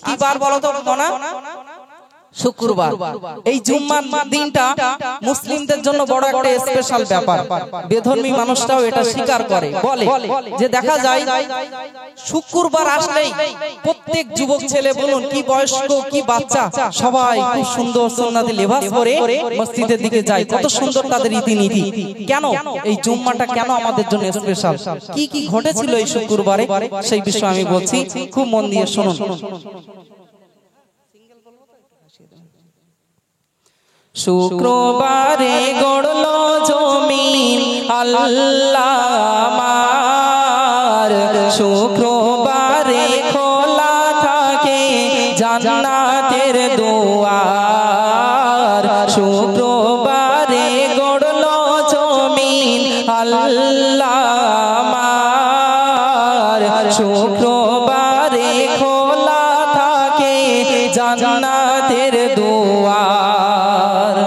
কি বার বলো তো মনা? শুক্রবার। এই জুম্মার দিনটা মুসলিমদের জন্য বড় একটা স্পেশাল ব্যাপার। বেধর্মী মানুষটাও এটা স্বীকার করে, বলে যে দেখা যায় শুক্রবার আসলেই প্রত্যেক যুবক ছেলে বলুন কি বয়স্ক কি বাচ্চা সবাই খুব সুন্দর সুন্নতি লেবাস পরে মসজিদের দিকে যায়। কত সুন্দর তাদের রীতিনীতি। কেন এই জুম্মাটা কেন আমাদের জন্য স্পেশাল? কি কি ঘটেছিল এই শুক্রবারে সেই বিষয়ে আমি বলছি, খুব মন দিয়ে শুনুন। শুক্রবারে গড়লো জমিন আল্লাহ আমার, শুক্রবারে খোলা থাকে জান্নাতের দুয়ার, শুক্রবারে গড়লো জমিন আল্লাহ আমার, শুক্রবারে খোলা থাকে জান্নাতের দুয়ার।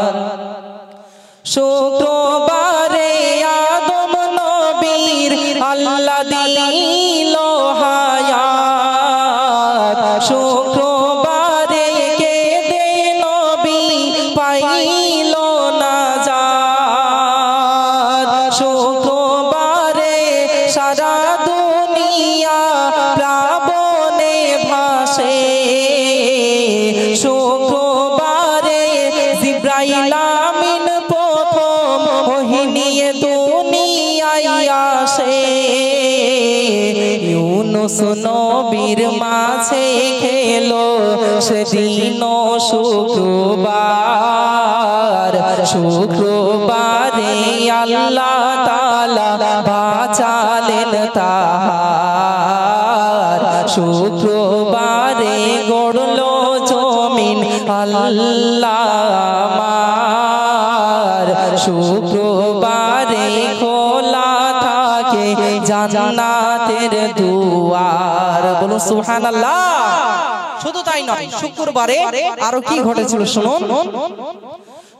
শুক্রবারে আদম নবীর আল্লাহ দিল হায়াত, শুক্রবারে কেঁদে নবী পাইল নাজাত, শুক্রবারে সারা দুনিয়া প্লাবনে ভাসে, শুক্রবারে জিবরাইল আমিন প্রথম ওহী নিয়ে দুনিয়ায় আসে, ইউনুস নবীর মাঝে খেলো সেদিন শুক্রবার, শুক্রবারে আল্লাহ তাআলা বাঁচালেন তার, শুক্রবারে গড়লো জমিন আল্লাহ আমার, শুক্রবারে খোলা থাকে জান্নাতের দুয়ার। বলুন সুবহানাল্লাহ। শুধু তাই নয়, শুক্রবারে আরো কি ঘটেছিল শুনুন।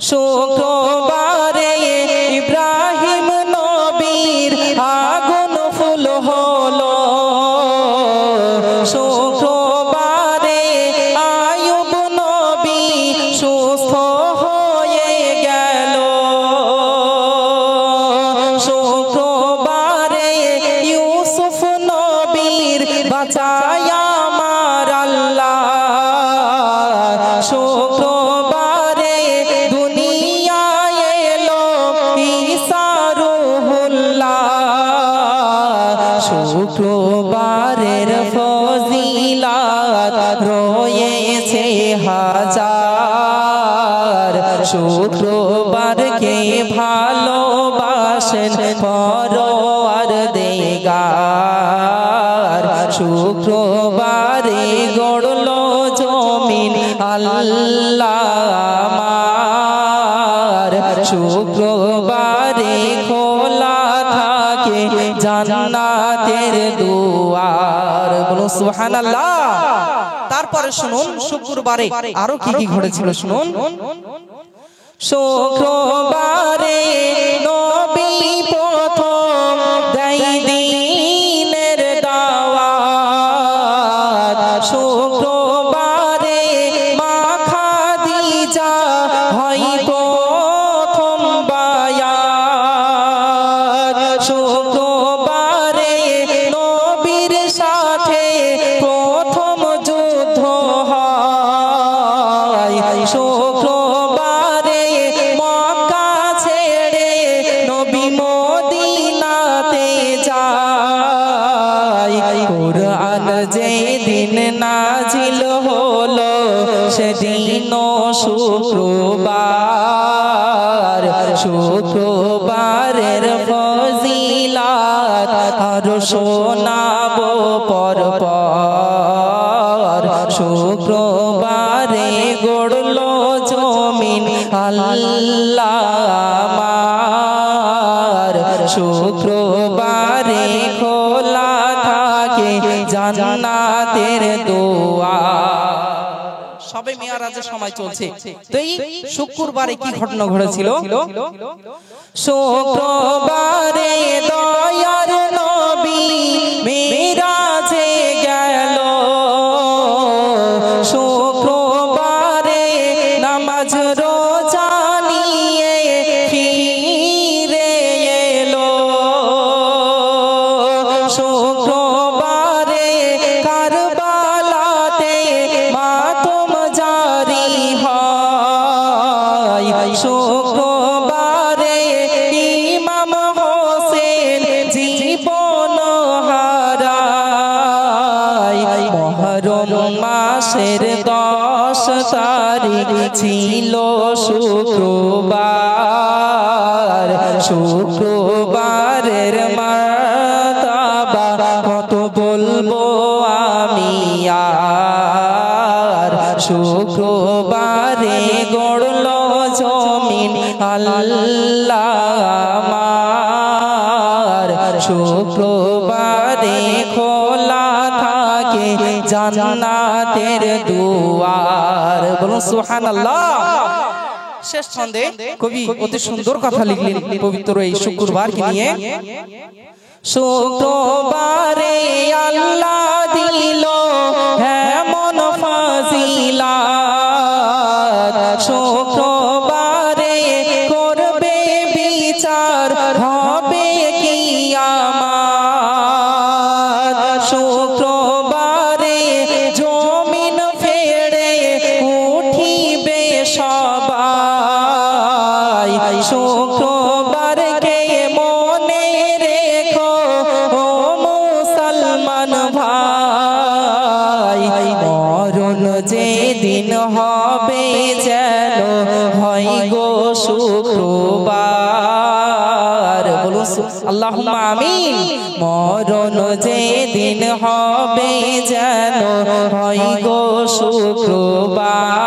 শুক্রবারে ইব্রাহিম নবীর আগুন ফুল হলো, শুক্রবারে আয়ুব নবী সুস্থ হয়ে গেল, শুক্রবারে ইউসুফ নবীর বাঁচায় আমার আল্লাহ, শুক্রবারে দুনিয়ায় এলো ঈসা রূহুল্লাহ, শুক্রবারের ফজিলাত রয়েছে হাজার, শুক্রবারকে ভালোবাসেন পরওয়ারদিগার, শুক্রবারে গড়লো জমিন আল্লাহ আমার, শুক্রবারে খোলা থাকে জান্নাতের দুয়ার। বলুন সুবহানাল্লাহ। তারপরে শুনুন শুক্রবারে আরো কি কি ঘটেছিল শুনুন। শুক্রবারে নবী প্রথম দেয় দ্বীনের দাওয়াত, শুক্রবারে মা খাদিজা হয় প্রথম বায়াত, শুক্রবারে নবীর সাথে প্রথম যুদ্ধ হয়, শুক্রবারে মক্কা ছেড়ে নবী মদিনাতে যায়, কুরআন যেদিন নাজিল হলো সেদিন শুক্রবার, শুক্রবারের ফজিলাত আরো শোনাবো পরপর, শুক্রবারে গড়লো জমিন আল্লাহ আমার, শুক্রবারে খোলা থাকে জান্নাতের দুয়ার। সবে মিরাজের সময় চলছে, তো এই শুক্রবারে কি ঘটনা ঘটেছিল? শুক্রবারে দয়ার নবী মিরাজে গেল, মাসের 10 তারিখ ছিল শুক্রবার। শুক্রবারের মারতাবা কত বলবো আমি আর। শুক্রবারে গড়লো জমিন আল্লাহ আমার। শুক্রবারে খোলা থাকে জান্নাতের দুয়ার। বলুন সুবহানাল্লাহ। শেষ ছন্দে কবি অতি সুন্দর কথা লিখলেন পবিত্র এই শুক্রবারকে নিয়ে। শুক্রবারে আল্লাহ দিল এমন ফাজিলাত। শুক্রবারে করবে বিচার হবে কিয়ামত। শুক্রবারে জমিন ফেড়ে উঠিবে সবাই। শুক্রবারকে মনে রেখো ও মুসলমান ভাই। মরণ যেদিন হবে যেন হয় গো শুক্রবার। বলুন আল্লাহুম্মা আমিন। মরণ যেদিন হবে যেন হয় গো শুক্রবার।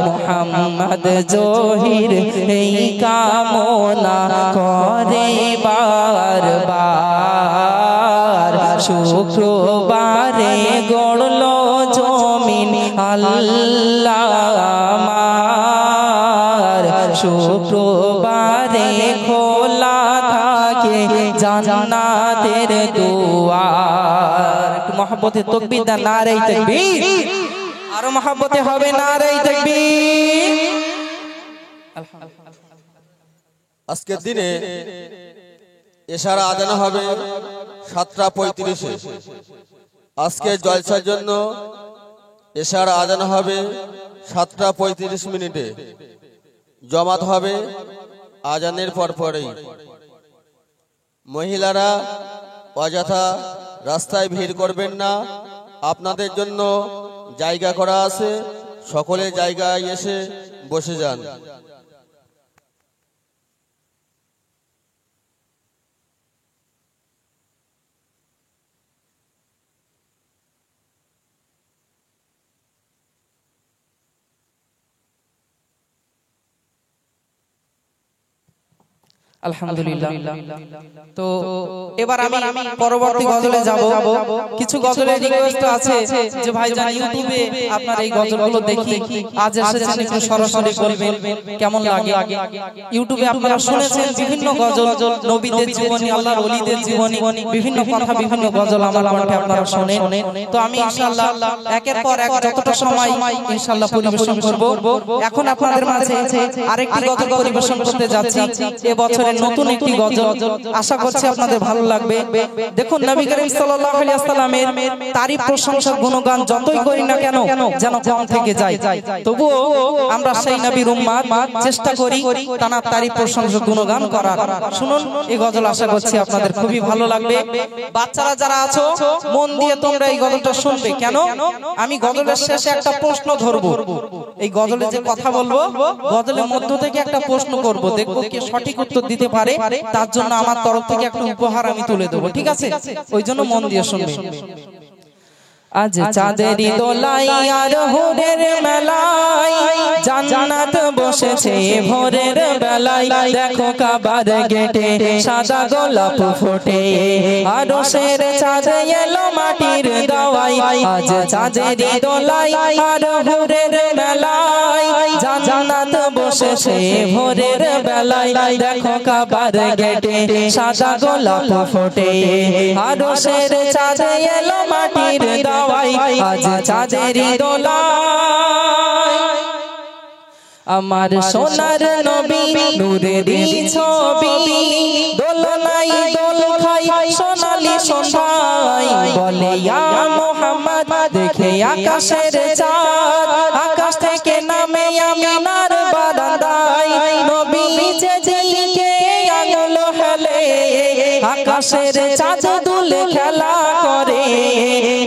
মুহাম্মদ জহির এই কামনা করে বারবার। শুক্রবারে গড়লো জমিন আল্লাহ আমার। শুক্রবারে খোলা থাকে জান্নাতের দুয়ার। একটু মহব্বতে তাকবীর দেন, নারে তাকবীর। আরো মহব্বতে হবে, নারে তাকবীর। আজকের দিনে এশার আজান হবে 7:35-এ। আজকে জলসার জন্য এশার আজান হবে 7:35 জমাত হবে আজানের পরপরই। মহিলারা অযথা রাস্তায় ভিড় করবেন না, আপনাদের জন্য জায়গা করা আছে, সকলে জায়গায় এসে বসে যান। আলহামদুলিল্লাহ। তো এবার আমি পরবর্তী গজলে যাব। কিছু গজলের রিকোয়েস্ট আছে যে ভাইজান ইউটিউবে আপনার এই গজলগুলো দেখি, আজ এসেছেন একটু সরাসরি বলবেন কেমন লাগে। ইউটিউবে আপনারা শুনেছেন বিভিন্ন গজল, নবীদের জীবনী, আল্লাহর ওলিদের জীবনী, বিভিন্ন কথা, বিভিন্ন গজল আমার কণ্ঠে আপনারা শুনেন। তো আমি ইনশাআল্লাহ একের পর এক যতটা সময় ইনশাআল্লাহ পরিবেশন করব। এখন আপনাদের মাঝে আরেকটি গজল পরিবেশন করতে যাচ্ছি। এবছর নতুন একটি গজল, আশা করছি আপনাদের ভালো লাগবে। দেখুন, নবী করিম সাল্লাল্লাহু আলাইহি ওয়াসাল্লামের তারিফ, প্রশংসা, গুণগান যতই করি না কেন যেন কম থেকে যায়, তবুও আমরা সেই নবীর উম্মত চেষ্টা করি তার তারিফ, প্রশংসা, গুণগান করার। শুনুন এই গজল, আশা করছি আপনাদের খুবই ভালো লাগবে। বাচ্চারা যারা আছো মন দিয়ে তোমরা এই গজলটা শুনবে। কেন? আমি গজলের শেষে একটা প্রশ্ন ধরবো। এই গজলে যে কথা বলবো, গজলের মধ্য থেকে একটা প্রশ্ন করব, দেখবো কে সঠিক উত্তর দিতে পারে। তার জন্য আমার তরফ থেকে একটা উপহার আমি তুলে দেবো, ঠিক আছে? ওই জন্য মন দিয়ে শুনবে। আজ চাঁদেরি দোলাই আর হুরের মেলায় জান্নাত বসেছে ভোরের বেলায়। দেখো কাবার গেটে সাদা গোলাপ ফোটে, আরশের চাঁদ এলো মাটির দাওয়ায়। আজ চাঁদেরি দোলাই আর হুরের মেলায় জান্নাত বসেছে ভোরের বেলায়। দেখো কাবার গেটে সাদা গোলাপ ফোটে, আরশের চাঁদ এলো মাটির দাওয়ায়। আজ চাঁদেরি দোলায় আমার সোনার নবী নূরেরই ছবি, দোলনাই দোল খাই সোনালি সন্ধ্যায়। বলে ইয়া মুহাম্মদ দেখে আকাশের চাঁদ, আকাশ থেকে নামে আমিনার বারান্দায়। নবী যে জিকে আনলো হেলে, আকাশ আকাশের চাঁদ দুলে খেলা করে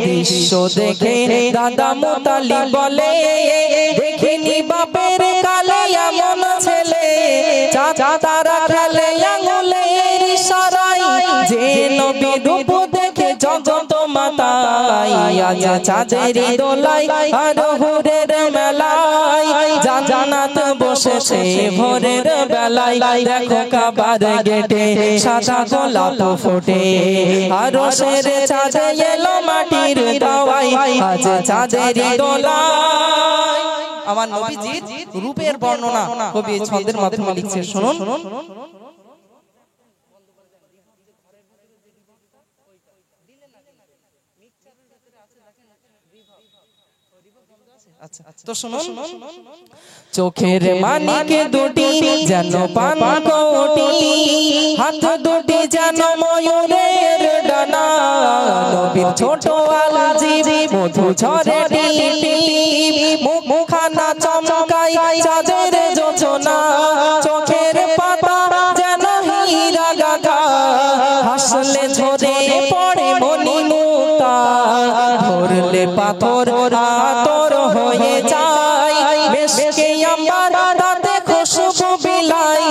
দৃশ্য দেখে দাদা মুতালিব বলে দেখিনি বাপের কালে এমন ছেলে চাঁদ তারা খেলে আঙুলের ইশারায় যে নবী রূপ দেখে জগৎ মাতায় আজ চাঁদের দোলায় আর হুরের মেলায় জান্নাত বসেছে ভোরের বেলায় দেখো কাবার গেটে সাদা গোলাপ ফোটে আর রোশের চাঁদ এলো মাটির দাওয়ায় আজ চাঁদের দোলায়। আমার নবীজির রূপের বর্ণনা কবি ছন্দের মাধ্যমে লিখছে, শুনুন। তো শুনুন, চোখের মানিকে দুটি যেন পান কোটি, হাত দুটি যেন ময়ূরের ডানা, নবীর ছোট আলজিব মধু ঝরে টিপি, মুখখানা চমকায় চাঁদের যোজনা, চোখের পাতা যেন হীরা গাথা, হাসলে ঝরে পড়ে মনি মুক্তা, ধরলে পাথর আতর হয়ে যায়, মেশকে আম্বার তাতে খুশবু বিলাই,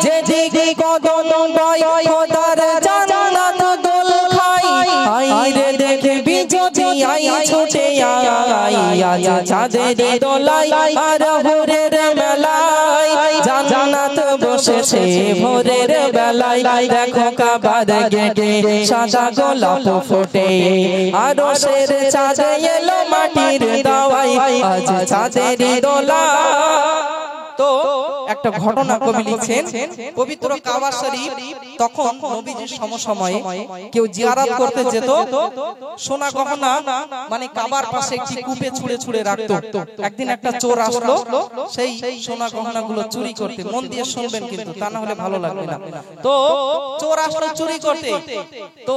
যেদিকে কদম বয় খোদার জান্নাত দোল খায়, আইরে দেখবি যদি আই ছুটে আয় আজ চাঁদের দোলায় আর হুরের মেলায় জান্নাত বসেছে ভোরের বেলায় দেখো কাবার গেটে সাদা গোলাপ ফোটে আর রোশের চাঁদ এলো মাটির দাওয়ায় আজ চাঁদের দোলায়। তো একটা ঘটনা কবি লিখছেন, পবিত্র কাবা শরীফ তখন নবীজির সমসময়ে কেউ জিয়ারত করতে যেত, সোনা গহনা মানে কাবার পাশে একটি কূপে ছুঁড়ে ছুঁড়ে রাখতো। একদিন একটা চোর আসলো সেই সোনা গহনাগুলো চুরি করতে। মন দিয়ে শুনবেন কিন্তু, তা না হলে ভালো লাগবে না। তো চোর আসলো চুরি করতে, তো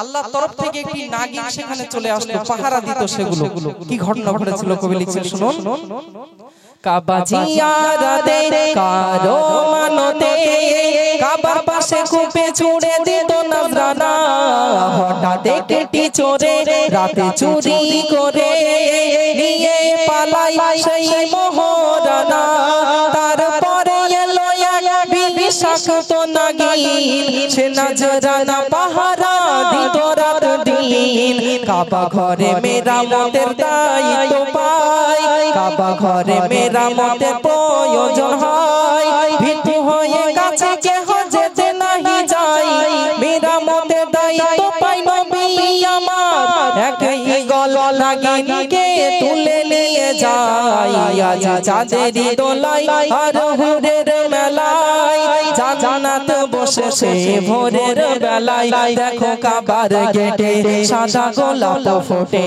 আল্লাহর তরফ থেকে একটি নাগিন সেখানে চলে আসলো, পাহারা দিত সেগুলো। কি ঘটনা ঘটেছিল কবি লিখছেন, শুনুন। কাবা জিয়ারতে কারো মানতে কাবার পাশে কূপে ছুঁড়ে দিত নজরানা, হঠাৎ একটি চোরে রাতে চুরি করে নিয়ে পালাই সেই মোহরানা, তারপরে এলো এক বিষাক্ত নাগিন, সে নজরানা পাহারা দিত রাত দিন, কাবা ঘরে মেরামতের দায়িত্ব পায়, কাবা ঘরে মেরামতের প্রয়োজন হয়, ভীতু হয়ে কাছে কেহ যেতে নাহি যায়, মেরামতের দায়িত্ব পাই নবী আমার, একই গল নাগিনকে তুলে নিয়ে যায় আজ চাঁদের দোলায় আর হুরের মেলায় জান্নাত বসেছে ভোরের বেলায় দেখো কাবার গেটে সাদা গোলাপ ফোটে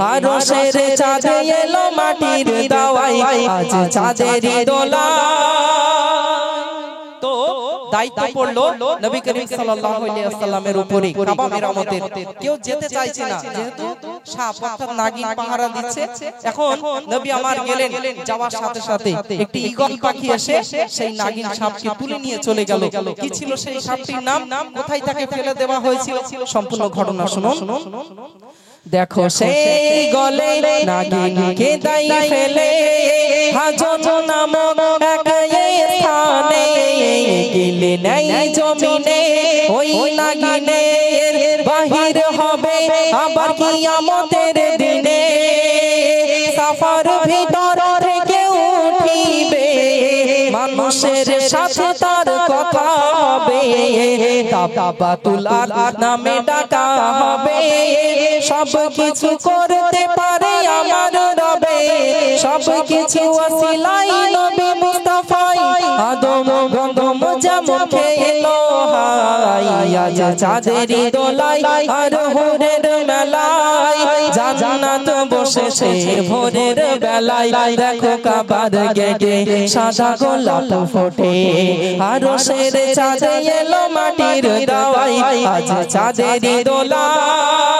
আর রোশের চাঁদ এলো মাটির দাওয়ায় আজ চাঁদের দোলায়। তো দায়িত্ব পড়লো নবী করিম সাল্লাল্লাহু আলাইহি ওয়াসাল্লামের উপরে কাবা মেরামতের। কেউ যেতে চাইছে না, যেহেতু সাপ অর্থাৎ নাগিন পাহারা দিচ্ছে। এখন নবী আমার গেলেন, যাওয়ার সাথে সাথে একটি ঈগল পাখি এসে সেই নাগিন সাপকে তুলে নিয়ে চলে গেল। কি ছিল সেই সাপটির নাম, কোথায় তাকে ফেলে দেওয়া হয়েছিল, সম্পূর্ণ ঘটনা শুনুন। দেখো সেই গলে নাগিনকে দাই ফেলে হাজত নামক এক স্থানে গেলে নাই জমিনে ওই নাগিনের বাহির হবে আবার কিয়ামতের দিনে, সাফার ভিতর থেকে উঠিবে মানুষের সাথে তার কথা হবে, তাবাতুল নামে ডাকা হবে, সব কিছু করতে পারে আমার রবে, সব কিছু ওসিলাই নবী মুস্তাফাই আদম গন্ধম যেমন খেলো হাই আজ চাঁদের দোলায় আর হুরের মেলায় জান্নাত বসেছে ভোরের বেলায় দেখো কাবার গেটে সাদা গোলাপ ফোটে আর রোশের চাঁদ এলো মাটির দাওয়ায় আজ চাঁদের দোলায়।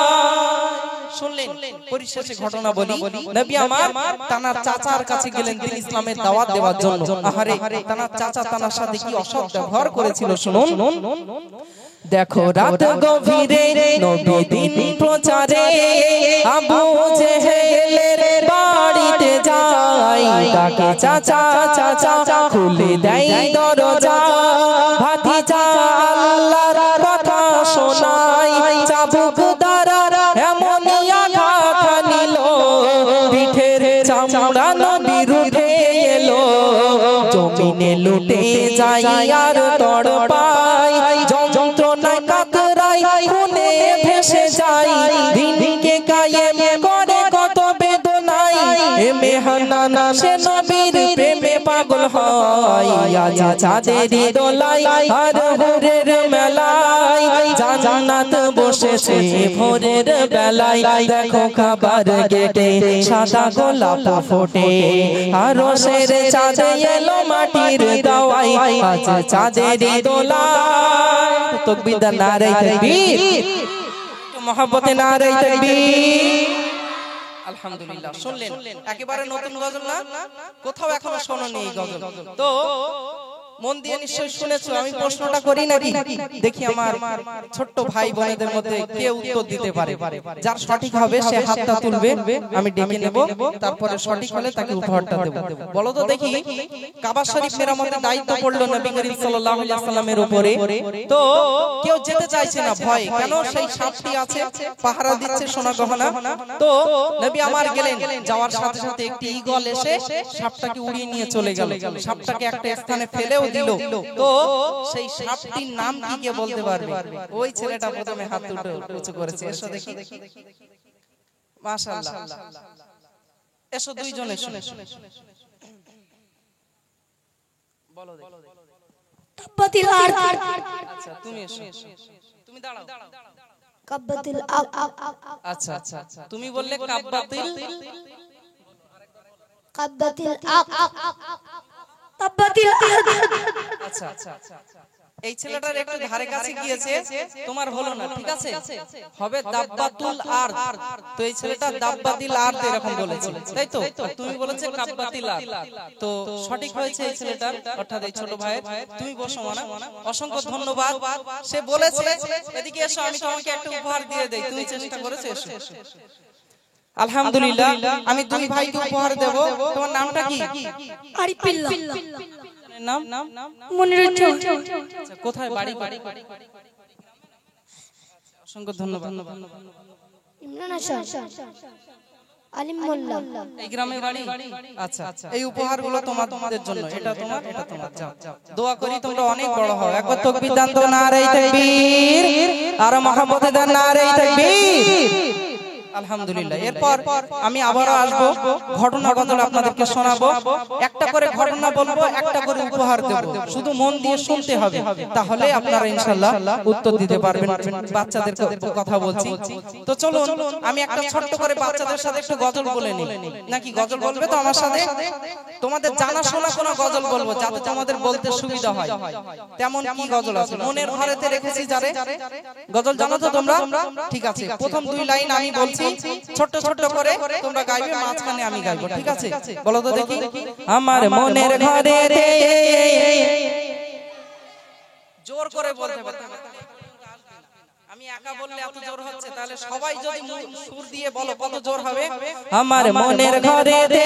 শুনলেন পরিশেষে ঘটনা বলি নবী আমার তানার চাচার কাছে গেলেন দিন ইসলামের দাওয়াত দেওয়ার জন্য আহারে তানার চাচা তানার সাথে কি অসৎ ব্যবহার করেছিল শুনুন দেখো রাত গভীরে নবী দিন প্রচারে আবু জেহেলের বাড়িতে যাই ডাকে চাচা চাচা খুলে দেয় দরজা ভাতিজা আল্লাহর কথা শোনাই চাবুক দ্বারা এমনই আঘাত নিল পিঠের চামড়া নবীর উঠে এলো জমিনে লুটে যাই আর তড়পাই যন্ত্রণায় কাতরাই খুনে ভেসে যাই দিনকে কায়েম করে কত বেদনাই এ মেহানা সে নবীর প্রেমে পাগল হয় আজ চাঁদের দোলাই আর ভোরের মেলায় জান্নাত বসেছে ভোরের বেলায় দেখো খাবার গেটে সাদা গোলাপ ফোটে আর রোষের চাঁদ এলো মাটির দাওয়াই আজ চাঁদের দোলাই তাকবীর নারে তাকবীর মোহাব্বতে নারে তাকবীর আলহামদুলিল্লাহ শুনলেন একেবারে নতুন গজল না কোথাও এখনো শোনোনি এই গজল তো মন দিয়ে নিশ্চয়ই শুনেছো আমি প্রশ্নটা করি নাকি দেখি আমার ছোট্ট ভাই বোনেদের মধ্যে কে উত্তর দিতে পারে যার সঠিক হবে সে হাতটা তুলবে আমি ডেকে নেব তারপরে সঠিক হলে তাকে উপহারটা দেব বলো তো দেখি কাবা শরীফ মেরামতের দায়িত্ব পড়লো নবী করিম সাল্লাল্লাহু আলাইহি ওয়াসাল্লামের উপরে তো কেউ যেতে চাইছে না ভয় কেন সেই সাপটি আছে পাহারা দিচ্ছে সোনা গহনা তো নবী আমার গেলেন যাওয়ার সাথে সাথে একটি ঈগল এসে সাপটাকে উড়িয়ে নিয়ে চলে গেল সাপটাকে একটা স্থানে ফেলেও দিল তো সেই সাপটির নাম কি কে বলতে পারবে ওই ছেলেটা প্রথমে হাত উঁচু করেছে এসো দেখি মাশাআল্লাহ এসো দুইজন এসো বলো কাব্বাতিল আরদ আচ্ছা তুমি এসো তুমি দাঁড়াও কাব্বাতিল আচ্ছা তুমি বললে কাব্বাতিল কাব্বাতিল আচ্ছা এই ছেলেটার একটু ধারে কাছে গিয়েছে তোমার হলো না ঠিক আছে হবে দাব্বাতুল আরদ তো এই ছেলেটা দাব্বাতিল আরদ এরকম বলেছে তাই তো তুমি বলেছে কাব্বাতিল আরদ তো সঠিক হয়েছে এই ছেলেটার অর্থাৎ এই ছোট ভাইয়ের তুমি বসো মানা অসংখ্য ধন্যবাদ সে বলেছে এদিকে এসো আমি তোমাকে একটা উপহার দিয়ে দেই তুমি চেষ্টা করেছো এসো আলহামদুলিল্লাহ আমি দুই ভাইকে উপহার দেব তোমার নামটা কি আরিফুল্লাহ নাম মনিরুজ্জামান আচ্ছা কোথায় বাড়ি অসংখ্য ধন্যবাদ ইমরান হাসান আলিম মোল্লা এই গ্রামের বাড়ি আচ্ছা এই উপহারগুলো তোমাদের জন্য এটা তোমার যাও দোয়া করি তোমরা অনেক বড় হও একবার তাকবীর দান তো নারে তাকবীর আর মুহাম্মদে দান নারে তাকবীর আলহামদুলিল্লাহ এরপর আমি আবারো আসবো ঘটনা গজল আপনাদেরকে শোনাবো একটা করে ঘটনা বলবো একটা করে উপহার দেব শুধু মন দিয়ে শুনতে হবে তাহলে আপনারা ইনশাআল্লাহ উত্তর দিতে পারবেন বাচ্চাদের কথা বলছি তো চলুন আমি একটা ছোট্ট করে বাচ্চাদের সাথে একটু গজল বলে নিই নাকি গজল বলবে তো আমার সাথে তোমাদের জানা শোনা কোনো গজল বলবো যাতে তোমাদের বলতে সুবিধা হয় তেমন কি গজল আছে মনের ঘরেতে রেখেছি যারে গজল জানো তো তোমরা ঠিক আছে প্রথম দুই লাইন আমি বলছি ছোট ছোট করে তোমরা গাইবে মাঝখানে আমি গাইবো ঠিক আছে বলো তো দেখি আমার মনের ঘরেতে জোর করে বলতে হবে আমি একা বললে এত জোর হচ্ছে তাহলে সবাই যদি সুর দিয়ে বলো কত জোর হবে আমার মনের ঘরেতে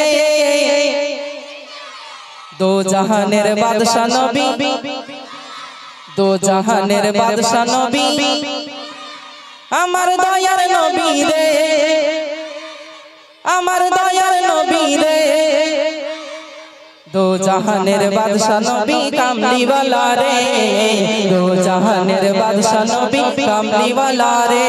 দো জাহানের বাদশা নবী দো জাহানের বাদশা নবী আমার দয়ার নবী রে আমার দয়ার নবী রে দো জাহানের বাদশা নবী কামলি वाला রে দো জাহানের বাদশা নবী কামলি वाला রে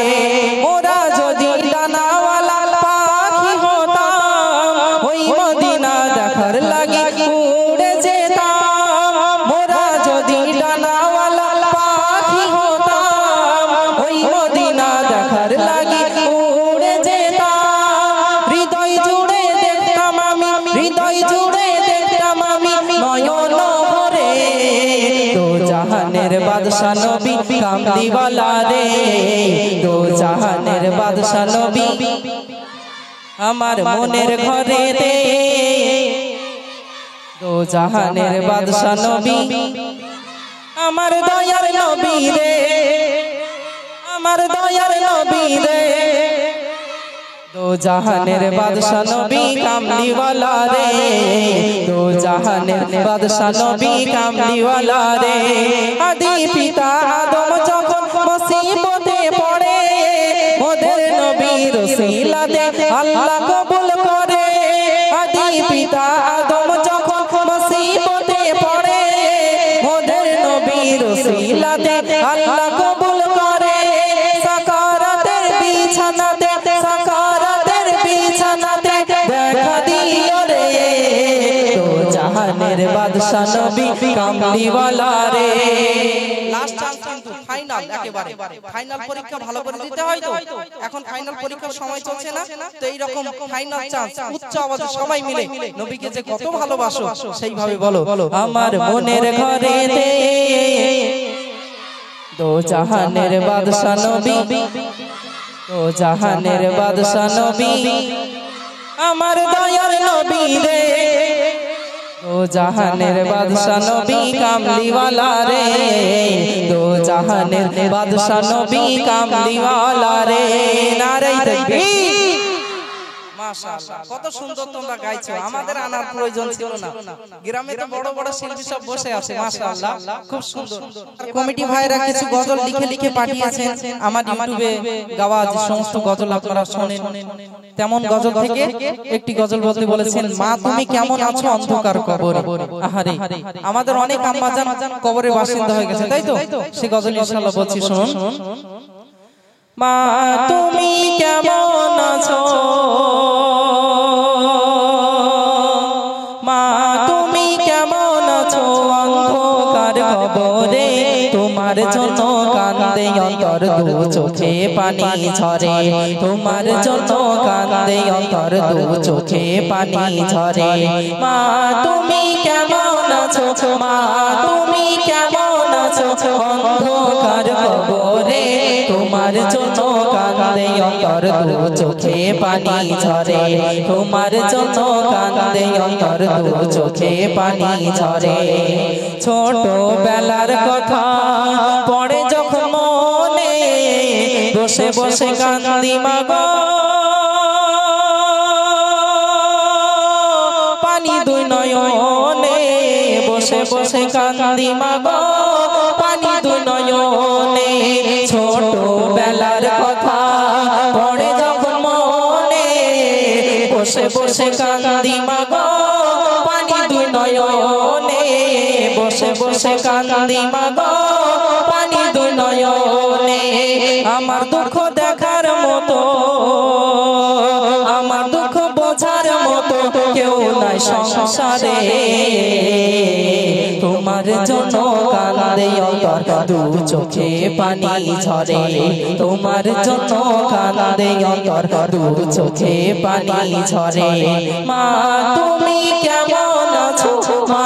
ওরা যদি ডানাওয়ালা পাখি হতাম ওই মদিনা দেখার লাগি উড়ে যেতাম ওরা যদি ডানাওয়ালা পাখি হতাম ওই মদিনা দেখার লাগি উড়ে যেতাম হৃদয় জুড়ে দেখতাম আমি হৃদয় জুড়ে দেখতাম আমি নয়ন ভরে দো জাহানের বাদশা নবী কামলি वाला রে দো জাহানের বাদশা নবী আমার মনের ঘরেতে দো জাহানের বাদশা নবী আমার দয়ার নবী রে আমার দয়ার নবী রে দো জাহানের বাদশা নবী কামলিওয়ালা রে দো জাহানের বাদশা নবী কামলিওয়ালা রে আদি পিতা আদম যখন মুসিবতে পড়ে ওদের নবীর ওসিলাতে আল্লাহ কবুল করে আদি পিতা আদম যখন মুসিবতে পড়ে ওদের নবীর ওসিলাতে আল্লাহ কবুল করে সাকারাতের বিছানাতে সাকারাতের বিছানাতে দেখা দিও রে তো জাহানের বাদশা নবী কামলিওয়ালা রে লাস্ট চান্স কিন্তু ফাইনাল একেবারে ফাইনাল পরীক্ষা ভালো করে দিতে হয় তো এখন ফাইনাল পরীক্ষার সময় চলছে না তো এই রকম ফাইনাল চান্স উচ্চ আওয়াজে সবাই মিলে নবীকে যে কত ভালোবাসো সেইভাবে বলো আমার মনের ঘরেতে দো জাহানের বাদশা নবী দো জাহানের বাদশা নবী আমার দয়ার নবী রে দো জাহানের বাদশা নবী কামলিওয়ালা রে দো জাহানের বাদশা নবী কামলিওয়ালা রে নারে তাকবীর মাশাআল্লাহ কত সুন্দর তোমরা গাইছো আমাদের আনার প্রয়োজন ছিল না গ্রামে তো বড় বড় শিল্পী সব বসে আছে মাশাআল্লাহ খুব সুন্দর কমিটি ভাইরা কিছু গজল লিখে লিখে পাঠিয়েছেন আমার ইউটিউবে গাওয়া যে সমস্ত গজল আপনারা শুনেন তেমন গজল থেকে একটি গজল বলতে বলেছেন মা তুমি কেমন আছো অন্ধকার কবরে আহারে আমাদের অনেক আম্মাজান কবরে বাসিন্দা হয়ে গেছে তাই তো সেই গজল ইনশাআল্লাহ বলছি শুনুন মা তুমি কেমন আছো মা তুমি কেমন আছো অন্ধকার কবরে তোমার জন্য কান্দে অন্তর দু চোখে পানি ঝরে তোমার জন্য কান্দে অন্তর দু চোখে পানি ঝরে মা তুমি কেমন আছো মা তুমি কেমন আছো অন্ধকার কবরে তোমার জন্য কান্দে অন্তর দু চোখে পানি ঝরে তোমার জন্য কান্দে অন্তর দু চোখে পানি ঝরে ছোট বেলার কথা পড়ে যখন মনে বসে বসে কান্দি মাগো পানি দুই নয়নে বসে বসে কান্দি মাগো পানি দুই নয়নে ছোট বেলার কথা পড়ে যখন মনে বসে বসে কান্দি মাগো পানি দুই নয়নে বসে বসে কান্দি মাগো পানি দুই নয়নে আমার দুঃখ দেখার মতো আমার দুঃখ বোঝার মতো কেউ নাই সংসারে তোমার জন্য কান্দে অন্তর দু চোখে পানি ঝরে তোমার জন্য কান্দে অন্তর দু চোখে পানি ঝরে মা তুমি কেমন আছো মা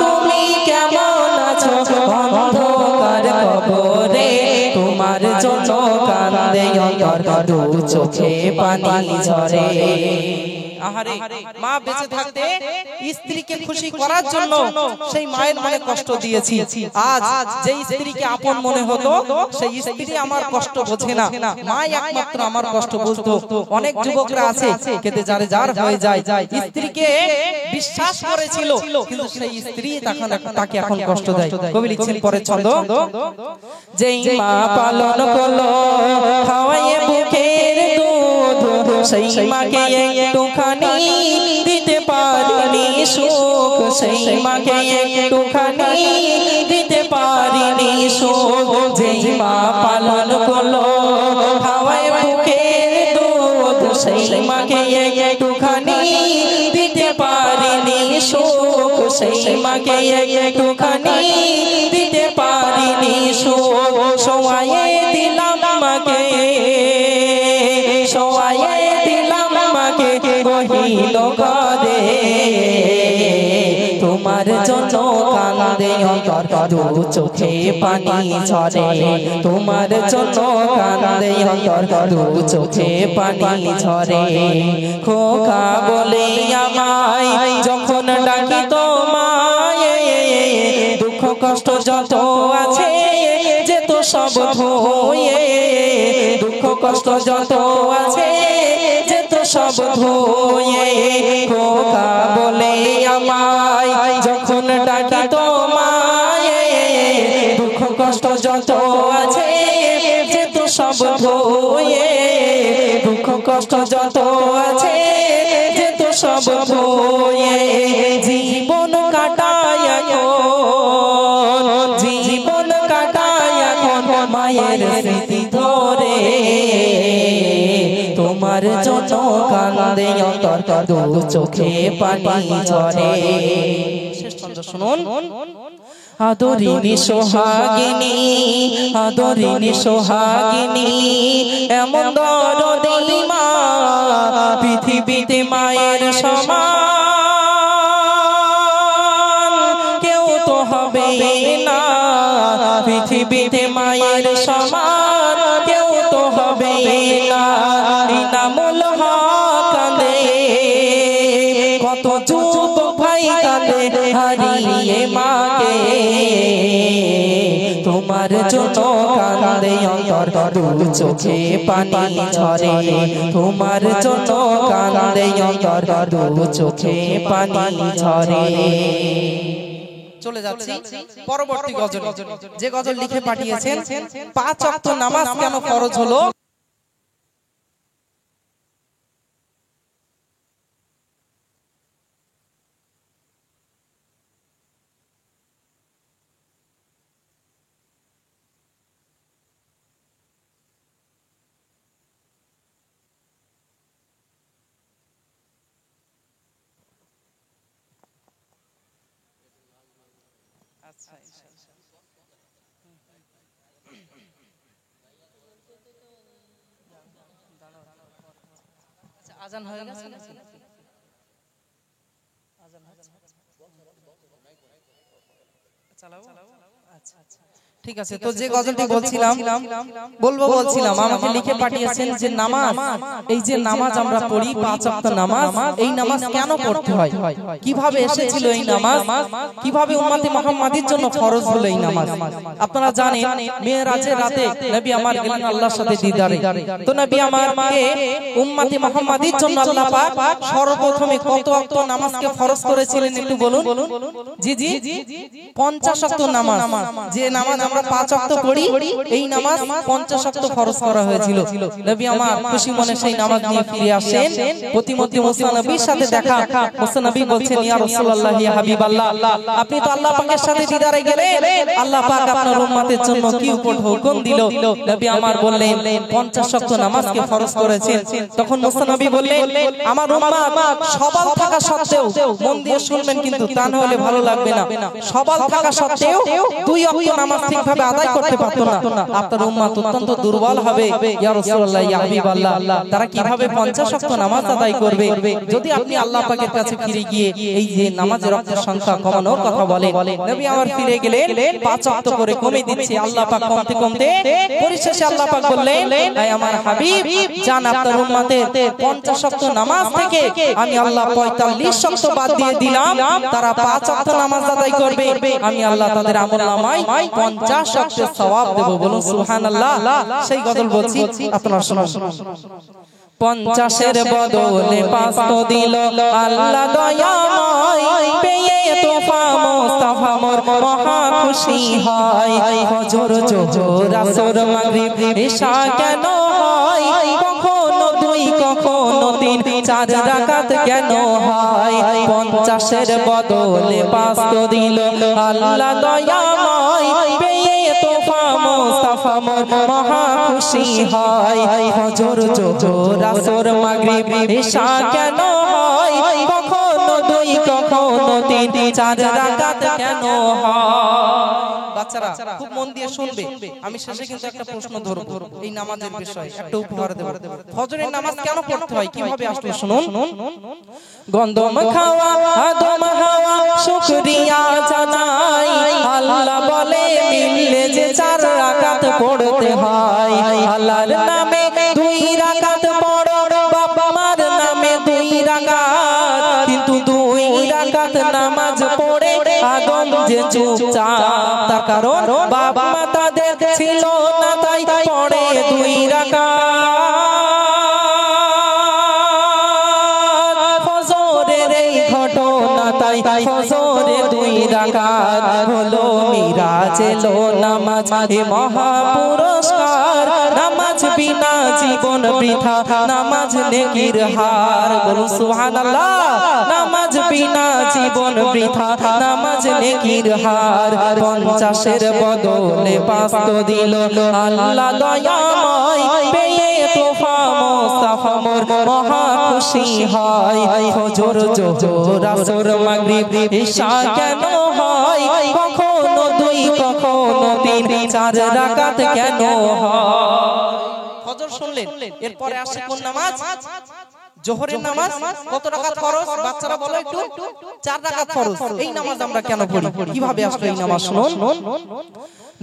তুমি কেমন আছো অন্ধকার কবরে তোমার জন্য কান্দে অন্তর দু চোখে পানি ঝরে আহারে মা বেঁচে থাকতে স্ত্রীকে খুশি করার জন্য সেই মায়ের মনে কষ্ট দিয়েছি আজ যেই স্ত্রীকে আপন মনে হতো সেই স্ত্রী আমার কষ্ট বোঝে না মা একমাত্র আমার কষ্ট বুঝতো অনেক যুবকরা আছে কেটে যারে যার হয়ে যায় স্ত্রীকে বিশ্বাস করেছিল কিন্তু সেই স্ত্রী তাকে এখন কষ্ট দেয় কবি লিখছেন পরে ছন্দ যেই মা পালন করলো খাওয়ায়ে বুকের দুধ সেই মাকে একটুখানি দিতে পারিনি সুখ সেই মাকে একটুখানি দিতে পারিনি সুখ যেই মা পালন করলো খাওয়ায় বুকের দুধ সেই মাকে একটুখানি দিতে পারিনি সুখ সেই মাকে একটুখানি দিতে পারিনি সুখ সোয়ায়ে দিলাম মাকে সোয়ায়ে দিলাম মাকে কহিল করে তোমার জন্য কান্দে অন্তর দু চোখে পানি ঝরে তোমার জন্য কান্দে অন্তর দু চোখে পানি ঝরে খোকা বলে আমায় যখন ডাকি তোমায় দুঃখ কষ্ট যত আছে যে তো সব ধোয়ে দুঃখ কষ্ট যত আছে যে তো সব ধোয়ে খোকা বলে আমায় যখন ডাকি তোমায় দুঃখ কষ্ট যত আছে যে তো সব ধোয়ে দুঃখ কষ্ট যত আছে যে তো সব ধোয়ে জীবন কাটায় জীবন কাটায় মায়ের স্মৃতি ধরে তোমার জন্য কান্দে অন্তর দু চোখে পানি ঝরে শেষ ছন্দ শুনুন আদরিনী সোহাগিনী আদরিনী সোহাগিনী এমন দরদি মা পৃথিবীতে মায়ের সমান কেউ তো হবে না পৃথিবীতে মায়ের সমান কেউ তো হবে না ইনামুল হক কাঁদে কত যুবক ভাই কাঁদে হারিয়ে মাকে তোমার জন্য কান্দে অন্তর দু চোখে পানি ঝরে তোমার জন্য কান্দে অন্তর দু চোখে পানি ঝরে চলে যাচ্ছি পরবর্তী গজল যে গজল লিখে পাঠিয়েছেন 5 ওয়াক্ত নামাজ কেন ফরজ হলো আজান হয়ে গেছে ঠিক আছে তো যে গজলটি বলছিলাম আমাকে লিখে পাঠিয়েছেন যে নামাজ এই যে নামাজ আমরা পড়ি 5 ওয়াক্ত নামাজ এই নামাজ কেন পড়তে হয় কিভাবে এসেছিল এই নামাজ কিভাবে উম্মতে মুহাম্মাদির জন্য ফরজ হলো এই নামাজ আপনারা জানেন মেরাজের রাতে নবী আমার গেলেন আল্লাহর সাথে দিদারে তো নবী আমারকে উম্মতে মুহাম্মাদির জন্য আল্লাহ পাক সর্বপ্রথমে কত ওয়াক্ত নামাজকে ফরজ করেছিলেন একটু বলুন জি 50 ওয়াক্ত নামাজ যে নামাজ আমরা 5 ওয়াক্ত পড়ি এই নামাজ 50 ওয়াক্ত ফরজ করা হয়েছিল নবী আমার খুশি মনে সেই নামাজ নিয়ে ফিরে আসেন প্রতিমধ্যে মুসা নবীর সাথে দেখা মুসা নবী বলছেন ইয়া রাসূলুল্লাহ ইয়া হাবিবাল্লাহ আপনি তো আল্লাহ পাকের সাথে দিদারে গেলেন আল্লাহ পাক আপনার উম্মতের জন্য কি হুকুম দিল নবী আমার বললেন 50 ওয়াক্ত নামাজকে ফরজ করেছেন তখন মুসা নবী বললেন আমার উম্মত সবাল থাকা সত্ত্বেও মন দিয়ে শুনবেন কিন্তু তা না হলে ভালো লাগবে না সবাল থাকা সত্ত্বেও 2 ওয়াক্ত নামাজ ঠিকভাবে আদায় করতে পারতো না আপনার উম্মত অত্যন্ত দুর্বল হবে ইয়া রাসূলুল্লাহ ইয়া হাবিবাল্লাহ তারা কিভাবে 50 ওয়াক্ত নামাজ আদায় করবে যদি আপনি আল্লাহ পাকের কাছে ফিরে গিয়ে এই যে নামাজের ওয়াক্তের সংখ্যা কমানোর কথা বলেন নবী আমার ফিরে গেলেন 5 ওয়াক্ত করে কমে দিচ্ছে আল্লাহ পাক কমতে পরিশেষে আল্লাহ পাক বললেন হে আমার হাবিব জান আপনার উম্মতের 50 ওয়াক্ত নামাজ থেকে আমি আল্লাহ 45 ওয়াক্ত বাদ দিয়ে দিলাম তারা 5 ওয়াক্ত নামাজ আদায় করবে আমি আল্লাহ তাদের আমলনামায় 50 ওয়াক্তের সওয়াব দেব বলুন সুবহানাল্লাহ সেই গজল বলছি আপনারা শুনুন 50 এর বদলে 5 তো দিল আল্লাহ দয়াময় পেয়ে তোফা মুস্তাফা মোর মহা খুশি হয় ফজর জোহর আসর মাগরিব ইশা কেন হয় কখনো 2 কখনো 3 4 রাকাত কেন হয় 50 এর বদলে 5 তো দিল আল্লাহ দয়াময় পেয়ে তোফা মুস্তাফা মোর মহা খুশি হয় ফজর জোহর আসর মাগরিব ইশা কেন হয় কখনো 2 কখনো 3 4 রাকাত কেন হয় বাচ্চারা খুব মন দিয়ে শুনবে আমি শেষে কিন্তু একটা প্রশ্ন ধরব এই নামাজের বিষয়ে একটা উপহার দেব ফজরের নামাজ কেন পড়তে হয় কিভাবে আসলে শুনুন গন্ধম খাওয়া আদম হাওয়া শুকরিয়া জানাই আল্লাহ বলে মিললে যে 4 রাকাত পড়তে হয় আল্লাহর নামে 2 রাকাত পড়ো বাবা মার নামে 2 রাকাত কিন্তু 2 রাকাত নামাজ পড়ে আদম যে চুপচাপ তার কারণ বাবা মা তাদের ছিল না তাই পড়ে 2 রাকাত ফজরের এই ঘটনা তাই ফজরে 2 রাকাত হলো মিরাজ এলো নামাজ এ মহা পুরস্কার নামাজ বিনা জীবন বৃথা নামাজ নেকির হার বলুন সুবহানাল্লাহ নামাজ বিনা জীবন বৃথা নামাজ নেকির হার 50-এর বদলে 5 তো দিল আল্লাহ দয়াময় পেয়ে তোফা মুস্তাফা মোর মহা খুশি হয় ফজর যোহর আসর মাগরিব ঈশা কেন হয় কখনো 2 কখনো 3 4 রাকাত কেন হয় ফজর শুনলেন এরপরে আসে কোন নামাজ জোহরের নামাজ কত রাকাত ফরজ বাচ্চারা বলো একটু 4 রাকাত ফরজ এই নামাজ আমরা কেন পড়ি কিভাবে আসলে এই নামাজ শুনুন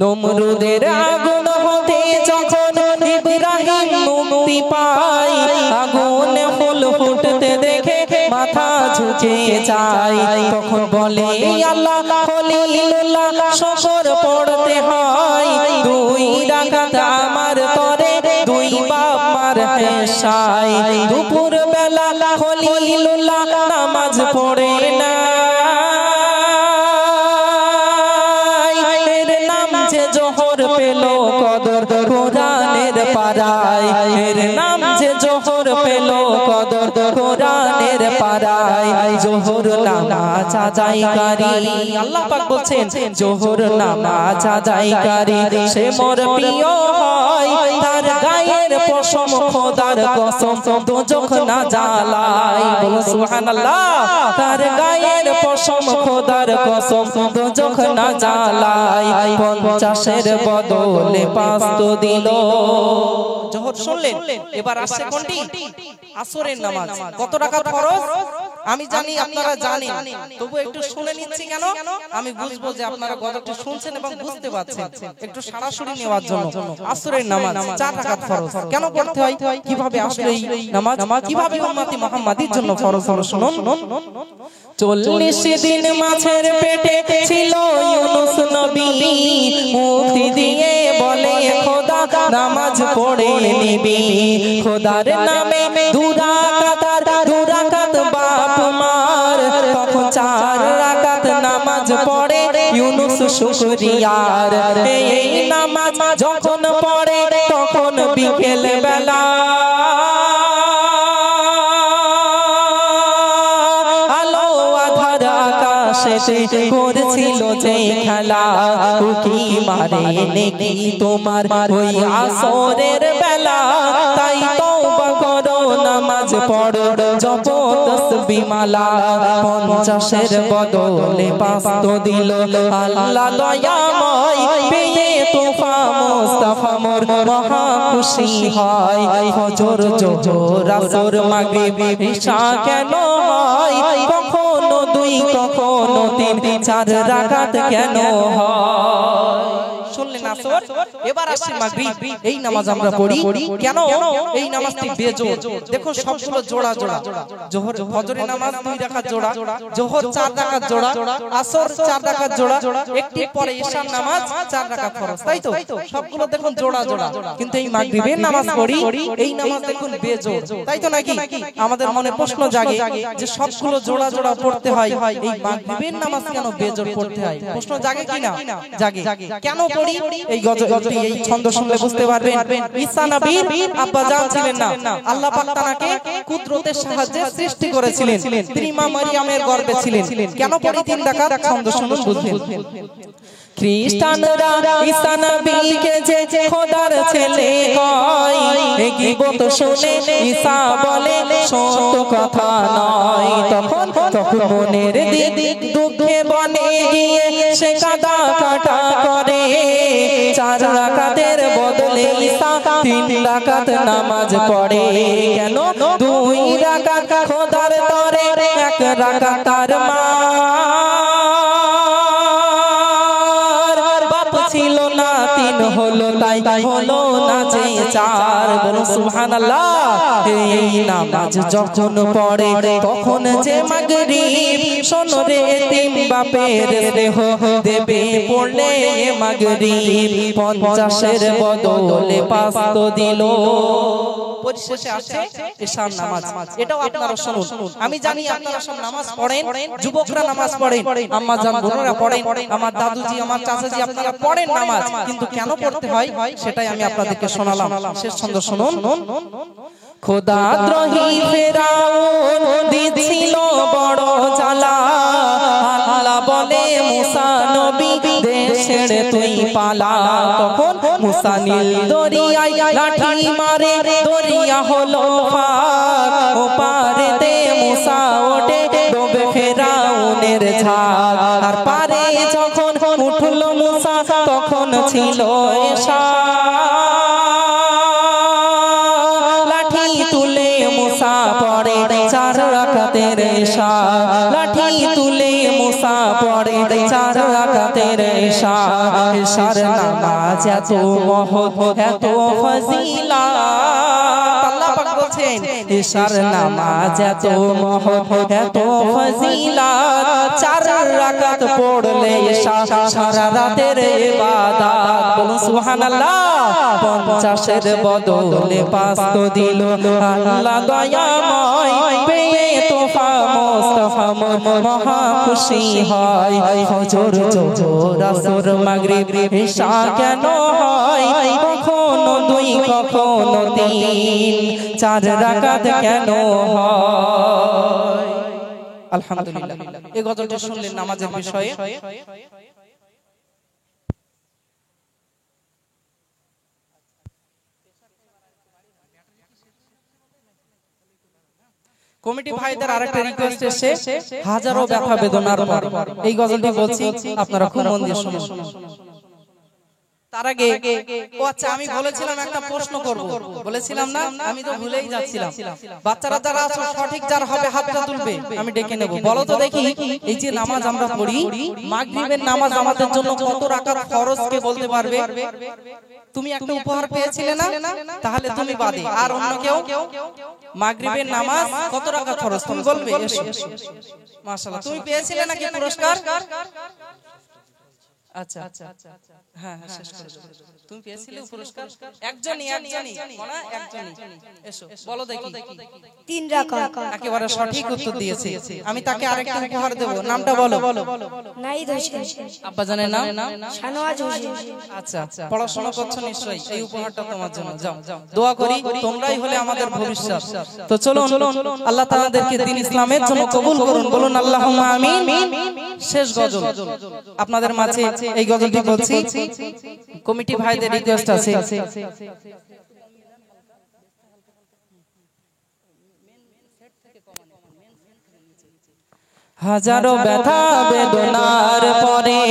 নমরুদের আগুন হতে যখন ইব্রাহিম মুক্তি পায় আগুনে ফুল ফুটতে দেখে মাথা ঝুঁকে যায় তখন বলে আল্লাহ খলিলুল্লাহ শুকর পড়তে হয় 2 রাকাত আমার তরে 2 বাপ মার হেসায় দুপুর বেলা খলিলুল্লাহ নামাজ পড়ে না এর নাম যে জোহর পেল কদর কোরআনের পারায় এর নাম যে জোহর পেল কদর কোরআনের পারায় জোহর নামাজ আদায়কারী আল্লাহ পাক বলছেন জোহর নামাজ আদায়কারী সে মোর প্রিয় হয় তার গায়ের পশম খোদার কসম দোজখ না জ্বালায় বলো সুবহানাল্লাহ তার গায়ের পশম খোদার কসম দোজখ না জ্বালায় 50-এর বদলে 5 তো দিল জোহর শুনলেন এবার আসছে কোনটি আসরের নামাজ কত রাকাত ফরজ আমি জানি আপনারা জানেন তবু একটু শুনে নিচ্ছি কেন আমি বুঝবো যে আপনারা গজলটি শুনছেন এবং বুঝতে পারছেন একটু সরাসরি নেওয়ার জন্য আসরের নামাজ 4 রাকাত ফরজ কেন পড়তে হয় কিভাবে আসলে এই নামাজ কিভাবে উম্মতি মুহাম্মাদির জন্য ফরজ হলো শুনুন 40 দিন মাছের পেটে ছিল ইউনুস নবী মুক্তি দিয়ে বলে খোদা নামাজ পড়ে নিবি খোদার নামে 2 রাকাত বাপ মার তখন 4 রাকাত নামাজ পড়ে ইউনুস শুকরিয়ার এই নামাজ যখন পড়ে তখন বিকেল বেলা আলো আধার আকাশে করছিল যে খেলা উকি মারে নেকি তোমার ওই আসরের বেলা তাই তওবা করো নামাজ পড়ো জপো তাসবিহ মালা 50-এর বদলে 5 তো দিল আল্লাহ দয়াময় পেয়ে তোফা মুস্তাফা মোর মহা খুশি হয় ফজর যোহর আসর মাগরিব ঈশা কেন হয় কখনো 2 কখনো 3 4 রাকাত কেন হয় শুনলেন আসর এবার আসছে মাগরিব এই নামাজ আমরা পড়ি কেন এই নামাজটি বেজোড় দেখো সবগুলো জোড়া জোড়া জোহর ফজরের নামাজ 2 রাকাত জোড়া জোহর 4 রাকাত জোড়া আসর 4 রাকাত জোড়া একটি পরে ঈশার নামাজ 4 রাকাত ফরজ তাই তো সবগুলো দেখুন জোড়া জোড়া কিন্তু এই মাগরিবের নামাজ পড়ি এই নামাজ দেখুন বেজোড় তাই তো নাকি আমাদের মনে প্রশ্ন জাগে যে সবগুলো জোড়া জোড়া পড়তে হয় এই মাগরিবের নামাজ কেন বেজোড় পড়তে হয় প্রশ্ন জাগে কি না জাগে কেন পড়ি এই গজলটি এই ছন্দ শুনলে বুঝতে পারবেন ঈসা নবীর আব্বা জান ছিলেন না আল্লাহ পাক তাকে কুদরতের সাহায্যে সৃষ্টি করেছিলেন তিনি মা মারিয়ামের গর্ভে ছিলেন কেন পড়ি 3 রাকাত ছন্দ শুনুন বুঝবেন খ্রিস্টানরা ঈসা নবীকে যে খোদার ছেলে কয় এই গীবত শুনে ঈসা বলে সত্য কথা নয় তখন মনের দিক দুঃখে বনে গিয়ে সে কাদা কাটা করে 4 রাকাতের বদলে ঈসা 3 রাকাত নামাজ পড়ে কেন 2 রাকাত খোদার তরে 1 রাকাত তার মা সুবহানাল্লাহ। এই নামাজ যখন পড়ে তখন যে মাগরিব, শোনো রে এতিম বাপের স্নেহ দেবে পড়লে মাগরিব, 50-এর বদলে 5 তো দিল। পরিশেষে আসছে এশার নামাজ, এটাও আপনারা শুনুন। আমি জানি আপনারা সব নামাজ পড়েন, যুবকরা নামাজ পড়েন, আম্মা জান বোনেরা পড়েন, আমার দাদুজি আমার চাচাজি আপনারা পড়েন নামাজ, কিন্তু কেন পড়তে হয় সেটাই আমি আপনাদেরকে শোনালাম। শেষ ছন্দ শুনুন। খোদাদ্রোহী ফেরাউন দিছিল বড় জ্বালা, আল্লাহ বলে মুসা নবী দেশ ছেড়ে তুই পালা। তখন মুসা নীল দরিয়ায় লাঠি মারে, দরিয়া হলো পার, ও পারেতে মুসা ওঠে ডোবে ফেরাউনের ঝাঁক। আর পারে যখন উঠল মুসা তখন ছিল এশা, লাঠি তুলে মুসা পড়ে 4 রাকাতের এশা, লাঠি তুলে মুসা পড়ে 4 রাকাতের এশা। এশার নামাজ এত মহৎ এত ফজিলাত, আল্লাহ পাক বলছেন এশার নামাজ এত মহৎ এত ফজিলাত, 4 রাকাত পড়লে এশা সারা রাতের ইবাদত। বলুন সুবহানাল্লাহ। 50-এর বদলে 5 তো দিল আল্লাহ দয়াময়, পেয়ে তোফা মুস্তাফা মহা খুশি হয়। ফজর যোহর আসর মাগরিব এশা কেন হয়, কখনো 2 কখনো 3, 4 রাকাত কেন হয়? আলহামদুলিল্লাহ। এই গজলটা শুনলেন নামাজের বিষয়ে। কমিটি ভাইদের আরেকটা রিকোয়েস্ট এসেছে, হাজারো ব্যথা বেদনার পর এই গজলটি বলছি, আপনারা খুব মন দিয়ে শুনুন। তার আগে ও আচ্ছা, আমি বলেছিলাম একটা প্রশ্ন করব, বলেছিলাম না? আমি তো ভুলেই যাচ্ছিলাম। বাচ্চারা যারা আছো সঠিক যার হবে হাতটা তুলবে, আমি ডেকে নেব। বলো তো দেখি, এই যে নামাজ আমরা পড়ি, মাগরিবের নামাজ আমাদের জন্য কত রাকাত ফরজ কে বলতে পারবে? তুমি একটা উপহার পেয়েছিলে না? তাহলে তুমি বাদে আর অন্য কেউ মাগরিবের নামাজ কত রাকাত ফরজ তুমি বলবে? এসো। মাশাআল্লাহ, তুমি পেয়েছিলে নাকি পুরস্কার? আচ্ছা হ্যাঁ শেষ করে দাও। তুমি পেয়েছিলে পুরস্কার? একজনই কোনা একজনই। এসো বলো দেখি। 3 রাকাত। একেবারে সঠিক উত্তর দিয়েছে। আমি তাকে আরেকটা উপহার দেব, নামটা বলো। নাইদ হোসেন। আব্বা জানের নাম? শানওয়াজ হোসেন। আচ্ছা, পড়াশোনা করছো নিশ্চয়ই, এই উপহারটা তোমার জন্য। যাও, দোয়া করি তোমরাই হলে আমাদের ভবিষ্যৎ। তো চলুন, আল্লাহ তাআলাদেরকে দ্বীন ইসলামের জন্য কবুল করুন। বলুন আল্লাহুম্মা আমিন। শেষ গজল আপনাদের মাঝে এই গজলটি বলছি, কমিটি ভাইদের রিকোয়েস্ট আছে। হাজারো ব্যথা বেদনার পরে